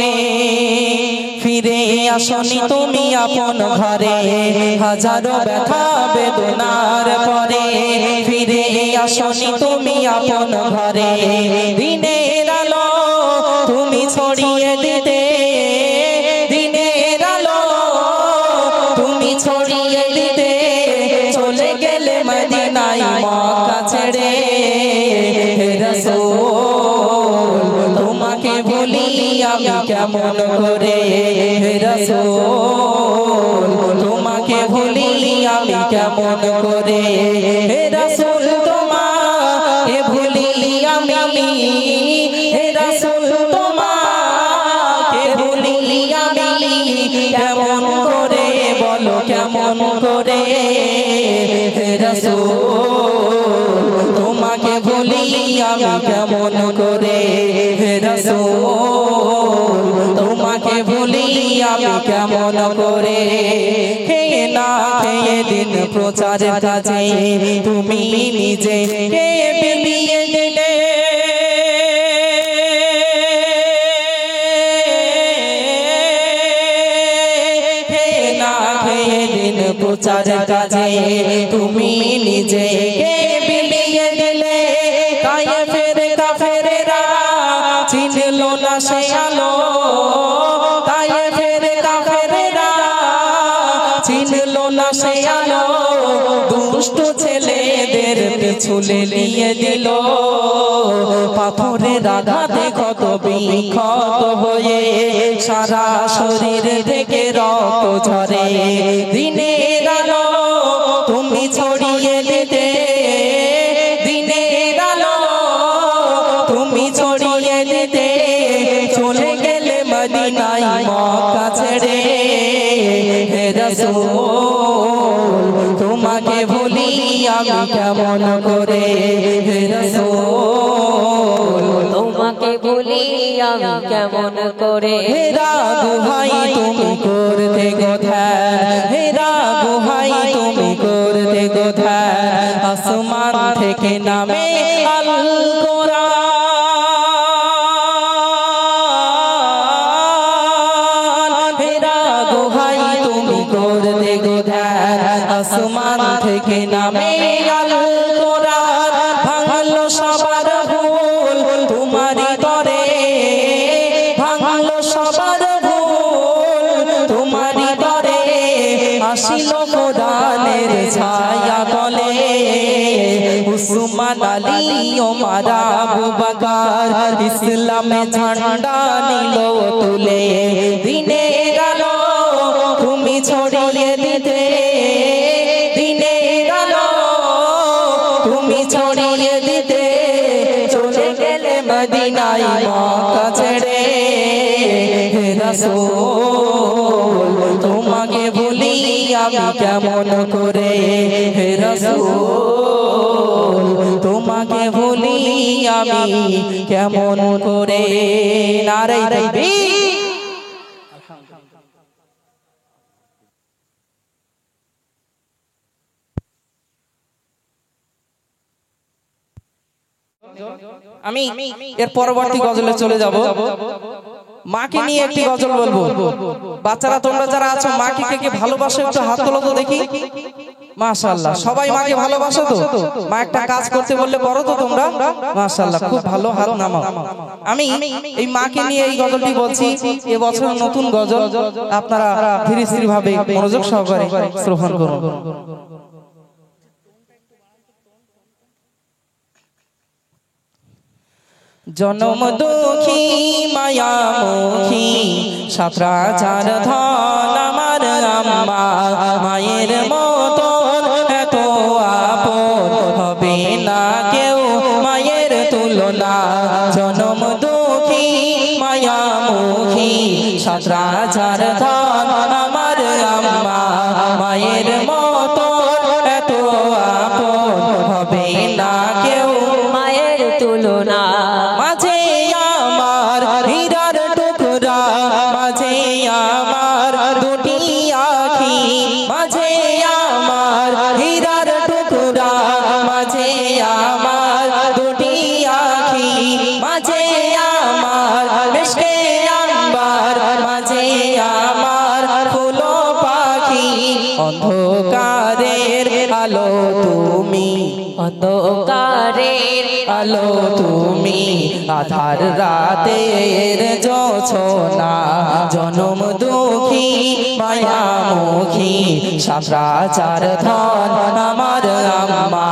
ফিরে আসনি তুমি আপন ঘরে, হাজারো ব্যথা বেদনার পরে ফিরে আসনি তুমি আপন ঘরে। দিনের আলো তুমি ছড়িয়ে দিতে, দিনের আলো তুমি ছড়িয়ে দিতে, চলে গেলে মদিনায় মক্কা ছেড়ে। রাসূল তোমাকে ভুলি আমি কেমন করে, রাসূল তোমাকে ভুলি আমি কেমন করে, রাসূল তোমাকে ভুলি আমি, রাসূল তোমাকে ভুলি আমি কেমন করে, বলো কেমন করে, রাসূল তোমাকে ভুলি আমি কেমন করে, রাসূল তোমাকে ভুলি আমি কেমন করে। খেয়ে না খেয়ে দিন প্রচারের কাজে তুমি নিজে বিলিয়ে দিলে, খেয়ে না খেয়ে দিন প্রচারের কাজে তুমি নিজে বিলিয়ে দিলে। তায়েফের কাফেরেরা চিনল না সে আলো, তায়েফের কাফেরেরা চিনল না সে আলো, ছেলেদের পিছুলে নিয়ে দিল পাথরের আঘাতে ক্ষত বিক্ষত হয়ে সারা শরীর থেকে রক্ত ঝরে দিনের আলো তুমি ছড়িয়ে দিতে দিনের আলো তুমি ছড়িয়ে দিতে চলে গেলে মদিনায় মক্কা ছেড়ে হে রাসূল তোমাকে ভুলি আমি কেমন করে হে রাসূল তোমাকে ভুলি আমি কেমন করে হেরা গুহাই তুমি করতে গোধান হেরা গুহাই তুমি করতে গোধান আসমান থেকে নামে আল কোরআন হেরা গুহাই তুমি করতে গোধান আসমান থেকে নামে আল কোরআন ভাঙলো সবার ভুল তোমারই তরে ভাঙলো সবার ভুল তোমারই তরে আসিল কোরআনের ছায়া তলে উসমান আলী ওমর আবু বকর ইসলামে ঝান্ডা নিল তুলে দিনের আলো তুমি ছড়িয়ে দিতে দিনের আলো তুমি ছড়িয়ে দিতে চলে গেলে মদিনায় মক্কা ছেড়ে হে রাসূল তোমাকে ভুলি আমি কেমন করে হে রাসূল তোমাকে ভুলি আমি কেমন করে নারে তাকবীর আমি এর পরবর্তী গজলে চলে যাব মাকে নিয়ে একটি গজল বলবো বাচ্চারা তোমরা যারা আছো মাকে কে কে ভালোবাসো একটু হাত তোলো তো দেখি মাশাআল্লাহ সবাই মাকে ভালোবাসো তো মা একটা কাজ করতে বললে করো তো তোমরা মাশাআল্লাহ খুব ভালো হাত নামাও আমি এই মাকে নিয়ে এই গজলটি বলছি এবছর নতুন গজল আপনারা ধীরে স্থির ভাবে মনোযোগ সহকারে শ্রবণ করুন জনম দুঃখী মায়া মুখী সাতরাচার ধন আমার আম্মা মায়ের মতন এত আপন হবে না কেউ মায়ের তুলনা জনম দুঃখী মায়া মুখী সাতরাচার ধন আমার আম্মা মায়ের মতন এত আপন হবে না কেউ মায়ের তুলনা মাঝে আমার হীরার টুকরা মাঝে আমার দুটি আঁখি মাঝে আমার হীরার টুকরা মাঝে আমার দুটি আঁখি মাঝে আমার মিশকে আম্বার মাঝে আমার ফুলো পাখি অন্ধকারের আলো তুমি অন্ধকারের আলো তুমি আধার রাতের জোছনা জনম দুঃখী মায়া মুখী সাতরাচার ধন আমার আম্মা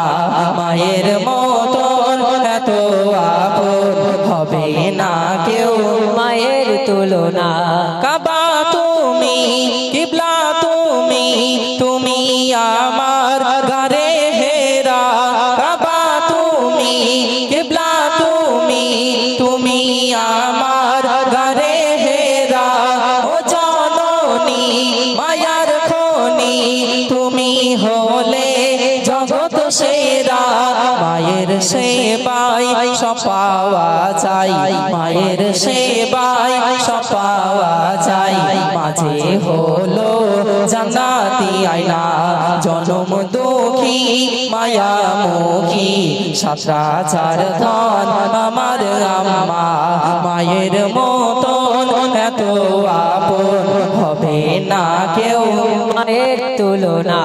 মায়ের মতন এত আপন হবে না কেউ মায়ের তুলনা কাবা তুমি কিবলা তুমি তুমি আমার ঘরে হেরা কাবা তুমি কিবলা তুমি তুমি আমার ঘরে হেরা ও জননী মায়ার খনি তুমি হলে জগৎ সেরা মায়ের সেবায় সব পাওয়া যায় মায়ের সেবায় সব পাওয়া যায় মাঝে হলো জান্নাতি আয়না জনম দুঃখী মায়া মুখী সাতরাচার ধন আমার আম্মা মায়ের মতন এত আপন হবে না কেউ মায়ের তুলনা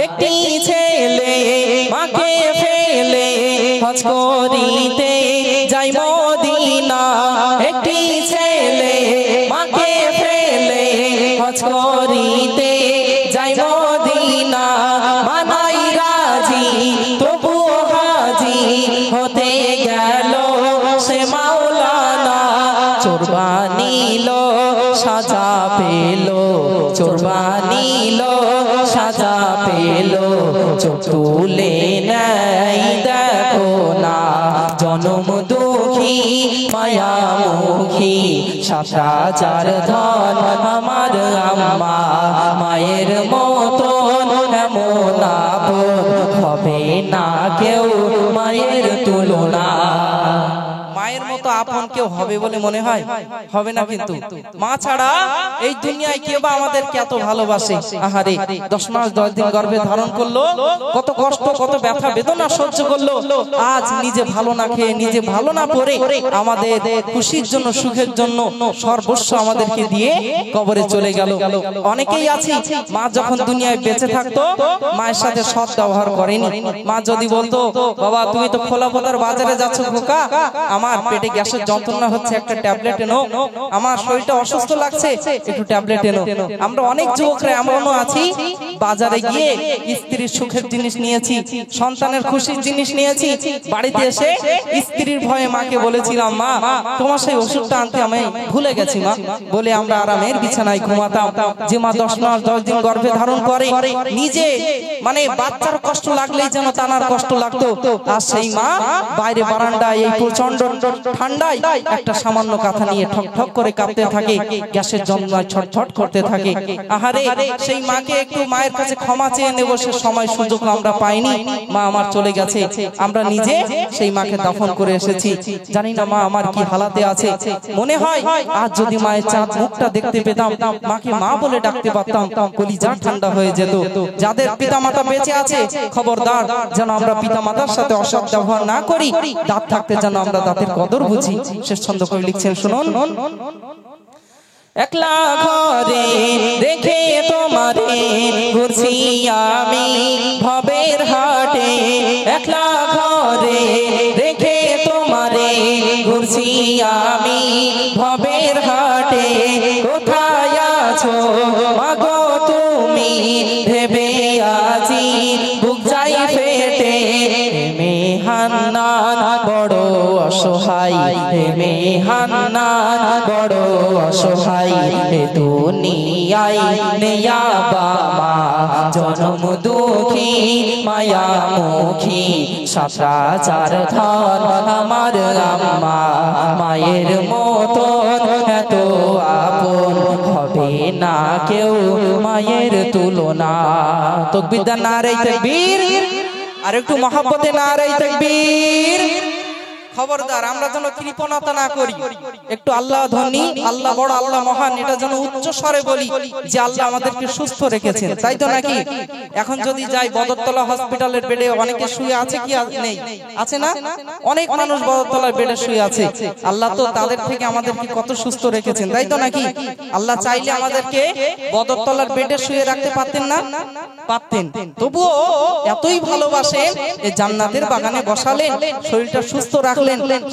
একটি ছেলে মাকে ফেলে হজ করিতে যাই মদিনা একটি ছেলে মাকে ফেলে হজ করিতে যাই মদিনা মানাই রাজি সে মাওলানা চোর বানিল সাজা পেল চোর বানিল সাজা পেল চোখ তুলে নেই দেখো না জনম দুঃখী মায়ামুখী ৭,০০০ ধন আমার আম্মা মায়ের মতন এমন আপন হবে না কেউ মায়ের তুলনা মায়ের মতো আপন কেউ হবে বলে মনে হয় হবে না কিন্তু মা ছাড়া এই দুনিয়ায় কেউ বা আমাদেরকে এত ভালোবাসে আহারে 10 মাস 10 দিন গর্ভে ধারণ করলো কত কষ্ট কত ব্যথা বেদনা সহ্য করলো আজ নিজে ভালো না খেয়ে নিজে ভালো না পড়ে আমাদের খুশির জন্য সুখের জন্য সর্বস্ব আমাদেরকে দিয়ে কবরে চলে গেল অনেকেই আছে মা যখন দুনিয়ায় বেঁচে থাকতো মায়ের সাথে সৎ ব্যবহার করেনি মা যদি বলতো বাবা তুমি তো খোলাপোতার বাজারে যাচ্ছ খোকা আমার পেটে গ্যাসের যন্ত্রণা হচ্ছে একটা ট্যাবলেট এনো আমার শরীরটা অসুস্থ লাগছে একটু ট্যাবলেট এনো আমরা অনেক যুবকরা এমনও আছি বাজারে গিয়ে স্ত্রীর সুখের জিনিস নিয়েছি সন্তানের খুশির জিনিস নিয়েছি বাড়িতে এসে স্ত্রীর ভয়ে মাকে বলেছিলাম মা তোমার সেই ওষুধটা আনতে আমি ভুলে গেছি মা বলে আমরা আরামের বিছানায় ঘুমাতাম যে মা 10 মাস 10 দিন গর্ভে ধারণ করে নিজে মানে বাচ্চার কষ্ট লাগলেই যেন তানার কষ্ট লাগতো আর সেই মা বাইরে বারান্দায় এই প্রচন্ড ঠান্ডায় একটা সামান্য কাঁথা নিয়ে ঠক ঠক করে কাঁপতে থাকে গ্যাসের যন্ত্রণায় ছটছট করতে থাকে আহারে সেই মাকে একটু মায়ের কাছে ক্ষমা চেয়ে নেব সে সময় সুযোগ আমরা পাইনি মা আমার চলে গেছে আমরা নিজে সেই মাকে দাফন করে এসেছি জানি না মা আমার কি হালাতে আছে মনে হয় আজ যদি মায়ের চাঁদ মুখটা দেখতে পেতাম মাকে মা বলে ডাকতে পারতাম কলিজা ঠান্ডা হয়ে যেত যাদের পিতামাতা বেঁচে আছে খবরদার যেন আমরা পিতামাতার সাথে অসৎ ব্যবহার না করি দাঁত থাকতে যেন আমরা দাঁতের কদর বুঝি শেষ ছন্দ কবি লিখছেন শুনুন একলা ঘরে দেখে তোমারে ঘুরছি আমি ভবের হাটে একলা ঘরে দেখে তোমারে ঘুরছি আমি ভবের হাটে কোথায় আছো মাগো তুমি ভেবে আছি বুক যাই ফেটে মেহান্নান বড় অসহায় মেহান্নান বড় অসহায় দুনিয়ায় নেয়া বাবা জনম দুঃখী মায়ামুখী ৭,০০০ ধন আমার আম্মা মায়ের মতন এত আপন হবে না কেউ মায়ের তুলনা তাকবীর দেন নারে তাকবীর আর একটু মহব্বতে নারে তাকবীর খবরদার আমরা যেন কৃপণতা না করি একটু আল্লাহ ধনী আল্লাহ বড় আল্লাহ মহান এটা যেন উচ্চ স্বরে বলি যে আল্লাহ আমাদেরকে সুস্থ রেখেছেন তাই তো নাকি এখন যদি যাই বদরতলা হসপিটালের বেডে অনেকে শুয়ে আছে কি নেই আছে না অনেক মানুষ বদরতলার বেডে শুয়ে আছে আল্লাহ তো তাদের থেকে আমাদেরকে কত সুস্থ রেখেছেন তাই তো নাকি আল্লাহ চাইলে আমাদেরকে বদরতলার বেডে শুয়ে রাখতে পারতেন না পারতেন তবুও এতই ভালোবাসেন এই জান্নাতের বাগানে বসালেন শরীরটা সুস্থ রাখলেন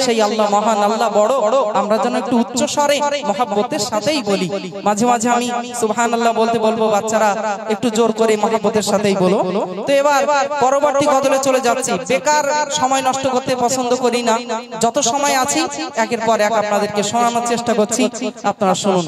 সেই আল্লাহ মহান আল্লাহ বড় আমরা যেন একটু উচ্চ স্বরে মহব্বতের সাথেই বলি মাঝে মাঝে আমি সুবহানাল্লাহ বলতে বলবো বাচ্চারা একটু জোর করে মহব্বতের সাথেই বলো তো এবার পরবর্তী গজলে চলে যাচ্ছি বেকার সময় নষ্ট করতে পছন্দ করি না যত সময় আছি একের পর এক আপনাদেরকে শোনানোর চেষ্টা করছি আপনারা শুনুন